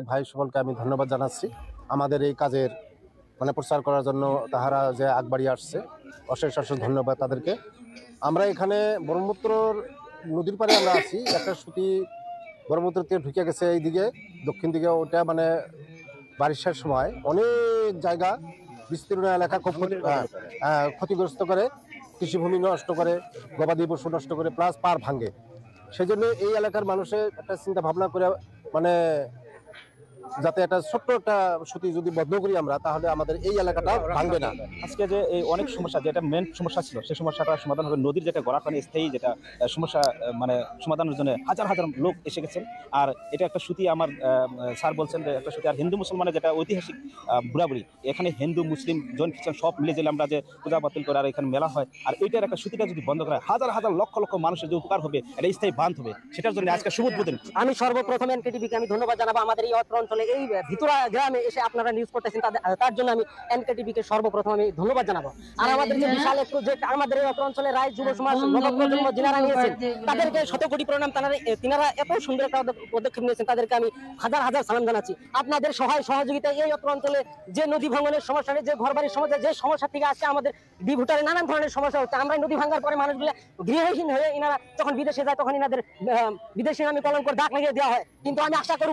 সাংবাদিক ভাই সকলকে আমি ধন্যবাদ জানাচ্ছি আমাদের এই কাজের মানে প্রচার করার জন্য। তাহারা যে আগবাড়িয়ে আসছে, অশেষ অশেষ ধন্যবাদ তাদেরকে। আমরা এখানে ব্রহ্মপুত্রর নদীর পাড়ে আমরা আছি। একটা সুতি ব্রহ্মপুত্র থেকে ঢুকে গেছে এই দিকে, দক্ষিণ দিকে। ওটা মানে বারিশার সময় অনেক জায়গা, বিস্তীর্ণ এলাকা খুব ক্ষতিগ্রস্ত করে, কৃষিভূমি নষ্ট করে, গবাদি পশু নষ্ট করে, প্লাস পার ভাঙে। সেই জন্য এই এলাকার মানুষের একটা চিন্তা ভাবনা করে মানে যাতে একটা ছোট্ট একটা সুতি যদি বন্ধ করি আমরা, তাহলে আমাদের এই এলাকাটা ভাঙবে না। আজকে যে এই অনেক সমস্যা, যেটা মেন সমস্যা ছিল, সেই সমস্যাটা সমাধান হবে। নদীর যেটা গড়াখানি স্থায়ী যেটা সমস্যা, মানে সমাধানের জন্য হাজার হাজার লোক এসে গেছেন। আর এটা একটা সুতি, আমার স্যার বলছেন যে একটা সুতি। আর হিন্দু মুসলমানের যেটা ঐতিহাসিক বুড়াবুড়ি, এখানে হিন্দু মুসলিম জৈন খ্রিস্টান সব মিলে যে আমরা যে পূজা বাতিল করে আর এখানে মেলা হয়, আর এইটার একটা সুতিটা যদি বন্ধ করা হয়, হাজার হাজার লক্ষ লক্ষ মানুষের যে উপকার হবে, এটা স্থায়ী বাঁধ হবে। সেটার জন্য আজকে শুভ উদ্বোধন। আমি সর্বপ্রথম এনকেটিভিকে আমি ধন্যবাদ জানাবো। আমাদের এই অত্র অঞ্চলে এই ভিতরা গ্রামে এসে আপনারা নিউজ করতেছেন, তার জন্য আমি এনকেটিভিকে সর্বপ্রথম আমি ধন্যবাদ জানাবো। আর আমাদের যে বিশাল এক প্রজেক্ট, আমাদের এই অত্র অঞ্চলে রায় যুব সমাজ নবপ্রজন্ম যারা নিয়েছেন, তাদেরকে শতকোটি প্রণাম। তিনারা এত সুন্দর একটা পদক্ষেপ নিয়েছেন, তাদেরকে আমি হাজার হাজার সালাম জানাচ্ছি। আপনাদের সহায় সহযোগিতায় এই অত্র অঞ্চলে যে নদী ভাঙনের সমস্যা, যে ঘরবাড়ির সমস্যা, যে সমস্যা থেকে আসছে আমাদের ডিভুটারে নানান ধরনের সমস্যা হচ্ছে। আমরা নদী ভাঙার পরে মানুষগুলো গৃহহীন হয়ে ইনারা যখন বিদেশে যায়, তখন ইনাদের বিদেশি নামে কলঙ্কর দাগ লাগিয়ে দেওয়া হয়। কিন্তু আমি আশা করব